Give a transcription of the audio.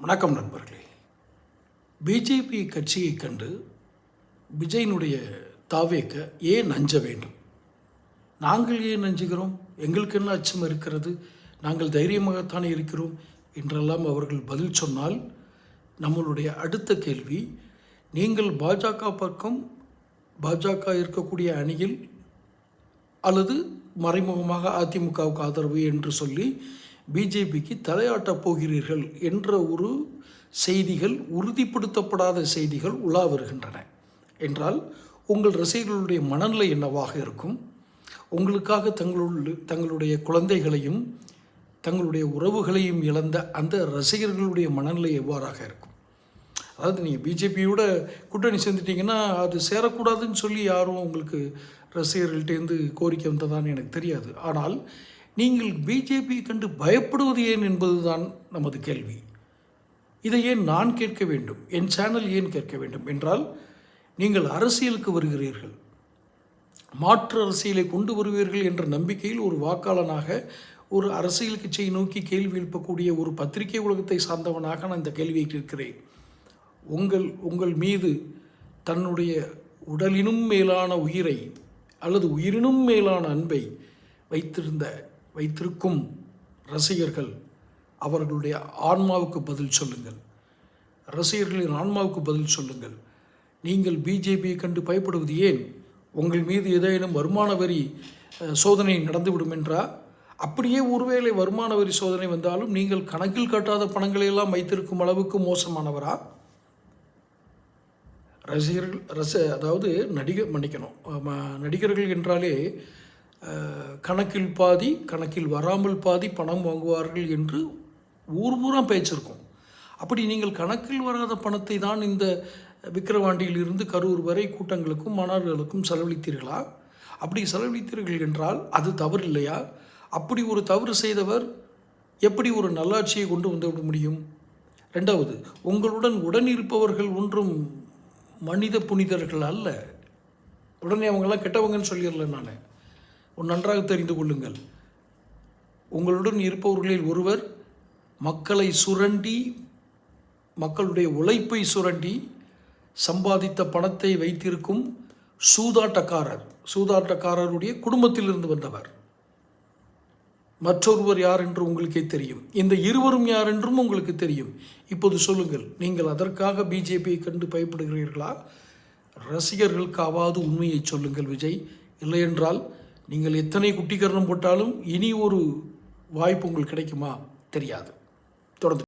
வணக்கம் நண்பர்களே. பிஜேபி கட்சியை கண்டு விஜயினுடைய தாவேக்க ஏன் அஞ்ச வேண்டும்? நாங்கள் ஏன் அஞ்சுகிறோம்? எங்களுக்கு என்ன அச்சம் இருக்கிறது? நாங்கள் தைரியமாகத்தானே இருக்கிறோம் என்றெல்லாம் அவர்கள் பதில் சொன்னால், நம்மளுடைய அடுத்த கேள்வி, நீங்கள் பாஜக பக்கம், பாஜக இருக்கக்கூடிய அணியில் அல்லது மறைமுகமாக அதிமுகவுக்கு ஆதரவு என்று சொல்லி பிஜேபிக்கு தலையாட்டப் போகிறீர்கள் என்ற ஒரு செய்திகள், உறுதிப்படுத்தப்படாத செய்திகள் உலா வருகின்றன என்றால், உங்கள் ரசிகர்களுடைய மனநிலை என்னவாக இருக்கும்? உங்களுக்காக தங்களுடைய குழந்தைகளையும் தங்களுடைய உறவுகளையும் இழந்த அந்த ரசிகர்களுடைய மனநிலை எவ்வாறாக இருக்கும்? அதாவது நீங்கள் பிஜேபியோட கூட்டணி சேர்ந்துட்டிங்கன்னா அது சேரக்கூடாதுன்னு சொல்லி யாரும் உங்களுக்கு ரசிகர்கள்டேருந்து கோரிக்கை வந்ததான்னு எனக்கு தெரியாது. ஆனால் நீங்கள் பிஜேபியை கண்டு பயப்படுவது ஏன் என்பது தான் நமது கேள்வி. இதை ஏன் நான் கேட்க வேண்டும்? என் சேனல் ஏன் கேட்க வேண்டும் என்றால், நீங்கள் அரசியலுக்கு வருகிறீர்கள், மாற்று அரசியலை கொண்டு வருவீர்கள் என்ற நம்பிக்கையில் ஒரு வாக்காளனாக, ஒரு அரசியல் கட்சியை நோக்கி கேள்வி எழுப்பக்கூடிய ஒரு பத்திரிகை உலகத்தை சார்ந்தவனாக நான் இந்த கேள்வியை கேட்கிறேன். உங்கள் மீது தன்னுடைய உடலினும் மேலான உயிரை அல்லது உயிரினும் மேலான அன்பை வைத்திருக்கும் ரசிகர்கள், அவர்களுடைய ஆன்மாவுக்கு பதில் சொல்லுங்கள். ரசிகர்களின் ஆன்மாவுக்கு பதில் சொல்லுங்கள். நீங்கள் பிஜேபியை கண்டு பயப்படுவது ஏன்? உங்கள் மீது ஏதேனும் வருமான வரி சோதனை நடந்துவிடும் என்றால், அப்படியே ஒருவேளை வருமான வரி சோதனை வந்தாலும் நீங்கள் கணக்கில் காட்டாத பணங்களையெல்லாம் வைத்திருக்கும் அளவுக்கு மோசமானவரா? அதாவது நடிகர்கள் என்றாலே கணக்கில் பாதி, கணக்கில் வராமல் பாதி பணம் வாங்குவார்கள் என்று ஊர் பூரா பேச்சிருக்கோம். அப்படி நீங்கள் கணக்கில் வராத பணத்தை தான் இந்த விக்கிரவாண்டியில் இருந்து கரூர் வரை கூட்டங்களுக்கும் மாநாடுகளுக்கும் செலவழித்தீர்களா? அப்படி செலவழித்தீர்கள் என்றால் அது தவறு இல்லையா? அப்படி ஒரு தவறு செய்தவர் எப்படி ஒரு நல்லாட்சியை கொண்டு வந்துவிட முடியும்? ரெண்டாவது, உடன் இருப்பவர்கள் ஒன்றும் மனித புனிதர்கள் அல்ல. உடனே அவங்கெல்லாம் கெட்டவங்கன்னு சொல்லிடல. நான் நன்றாக தெரிந்து கொள்ளுங்கள். உங்களுடன் இருப்பவர்களில் ஒருவர் மக்களை சுரண்டி, மக்களுடைய உழைப்பை சுரண்டி சம்பாதித்த பணத்தை வைத்திருக்கும் சூதாட்டக்காரருடைய குடும்பத்திலிருந்து வந்தவர். மற்றொருவர் யார் என்று உங்களுக்கே தெரியும். இந்த இருவரும் யார் என்றும் உங்களுக்கு தெரியும். இப்போது சொல்லுங்கள், நீங்கள் அதற்காக பிஜேபியை கண்டு பயப்படுகிறீர்களா? ரசிகர்களுக்காவது உண்மையை சொல்லுங்கள் விஜய். இல்லையென்றால் நீங்கள் எத்தனை குட்டிக்கரணம் போட்டாலும் இனி ஒரு வாய்ப்பு உங்களுக்கு கிடைக்குமா தெரியாது. தொடர்ந்து